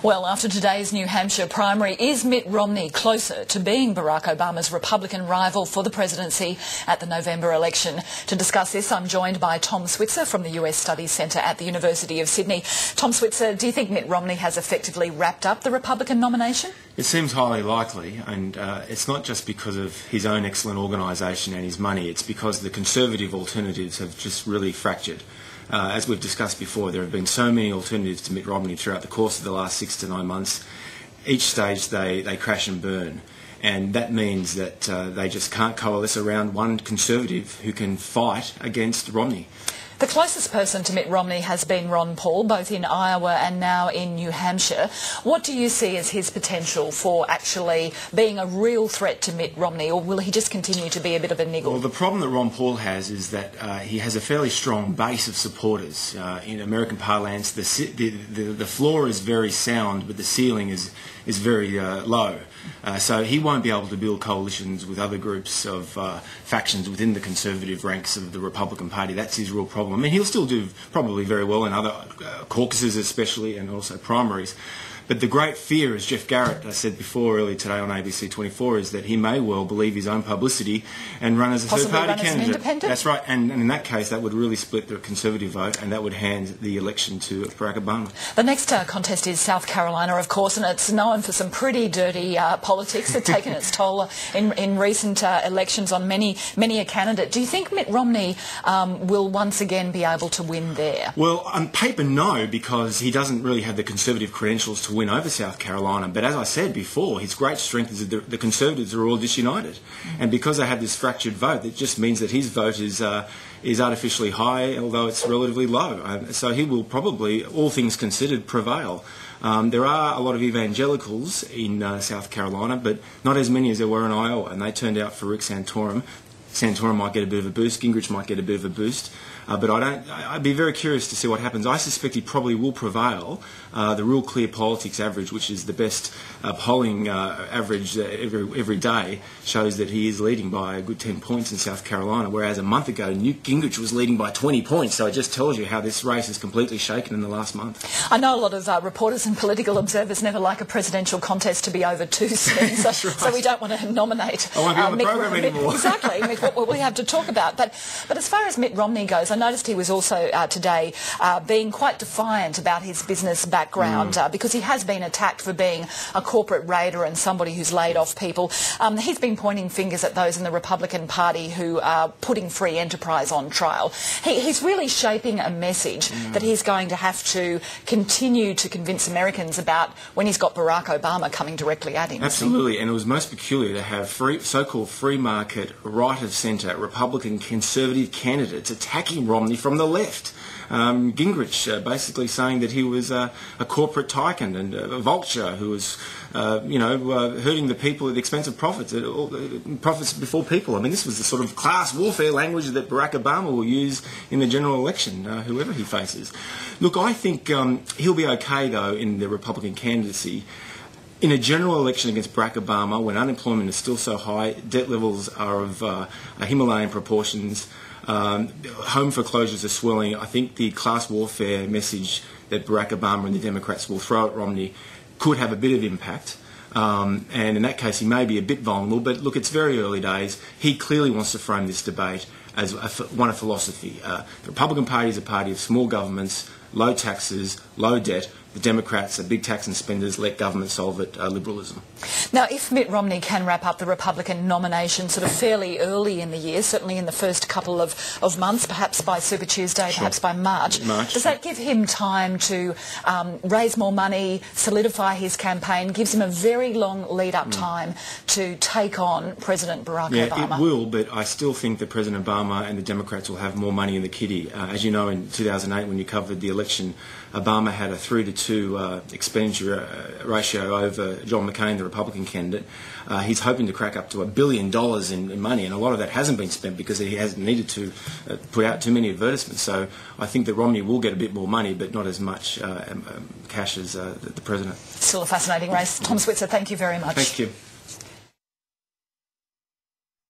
Well, after today's New Hampshire primary, is Mitt Romney closer to being Barack Obama's Republican rival for the presidency at the November election? To discuss this, I'm joined by Tom Switzer from the US Studies Centre at the University of Sydney. Tom Switzer, do you think Mitt Romney has effectively wrapped up the Republican nomination? It seems highly likely, and it's not just because of his own excellent organisation and his money, it's because the Conservative alternatives have just really fractured. As we've discussed before, there have been so many alternatives to Mitt Romney throughout the course of the last 6 to 9 months. Each stage they crash and burn, and that means that they just can't coalesce around one Conservative who can fight against Romney. The closest person to Mitt Romney has been Ron Paul, both in Iowa and now in New Hampshire. What do you see as his potential for actually being a real threat to Mitt Romney, or will he just continue to be a bit of a niggle? Well, the problem that Ron Paul has is that he has a fairly strong base of supporters. In American parlance, the floor is very sound, but the ceiling is very low. So he won't be able to build coalitions with other groups of factions within the conservative ranks of the Republican Party. That's his real problem. I mean, he'll still do probably very well in other caucuses especially, and also primaries. But the great fear, as Jeff Garrett said before earlier today on ABC 24, is that he may well believe his own publicity and run as a third-party candidate. That's right, and in that case, that would really split the Conservative vote, and that would hand the election to Barack Obama. The next contest is South Carolina, of course, and it's known for some pretty dirty politics. It's taken its toll in recent elections on many a candidate. Do you think Mitt Romney will once again be able to win there? Well, on paper, no, because he doesn't really have the Conservative credentials to win over South Carolina. But as I said before, his great strength is that the Conservatives are all disunited. And because they have this fractured vote, it just means that his vote is artificially high, although it's relatively low. So he will probably, all things considered, prevail. There are a lot of evangelicals in South Carolina, but not as many as there were in Iowa, and they turned out for Rick Santorum. Santorum might get a bit of a boost, Gingrich might get a bit of a boost, but I'd be very curious to see what happens. I suspect he probably will prevail. The Real Clear Politics average, which is the best polling average every day, shows that he is leading by a good 10 points in South Carolina, whereas a month ago Newt Gingrich was leading by 20 points. So it just tells you how this race is completely shaken in the last month. I know a lot of reporters and political observers never like a presidential contest to be over too soon, so, That's right. So we don't want to nominate. I won't be on the programme anymore. Exactly, what we have to talk about. But as far as Mitt Romney goes, I noticed he was also today being quite defiant about his business background because he has been attacked for being a corporate raider and somebody who's laid off people. He's been pointing fingers at those in the Republican Party who are putting free enterprise on trial. He's really shaping a message that he's going to have to continue to convince Americans about when he's got Barack Obama coming directly at him. Absolutely, and it was most peculiar to have so-called free market, right-of-centre Republican conservative candidates attacking Romney from the left. Gingrich basically saying that he was a corporate tycoon and a vulture who was, hurting the people at the expense of profits, profits before people. I mean, this was the sort of class warfare language that Barack Obama will use in the general election, whoever he faces. Look, I think he'll be okay, though, in the Republican candidacy. In a general election against Barack Obama, when unemployment is still so high, debt levels are of Himalayan proportions, home foreclosures are swelling, I think the class warfare message that Barack Obama and the Democrats will throw at Romney could have a bit of impact. And in that case, he may be a bit vulnerable. But look, it's very early days. He clearly wants to frame this debate as one of philosophy. The Republican Party is a party of small governments, low taxes, low debt. The Democrats are big tax and spenders, let government solve it, liberalism. Now, if Mitt Romney can wrap up the Republican nomination sort of fairly early in the year, certainly in the first couple of months, perhaps by Super Tuesday, perhaps by March, does that give him time to raise more money, solidify his campaign, gives him a very long lead-up time to take on President Barack Obama? It will, but I still think that President Obama and the Democrats will have more money in the kitty. As you know, in 2008, when you covered the election, Obama had a 3-to-2 expenditure ratio over John McCain, the Republican candidate. He's hoping to crack up to $1 billion in money, and a lot of that hasn't been spent because he hasn't needed to put out too many advertisements. So I think that Romney will get a bit more money, but not as much cash as the president. Still a fascinating race. Tom Switzer, thank you very much. Thank you.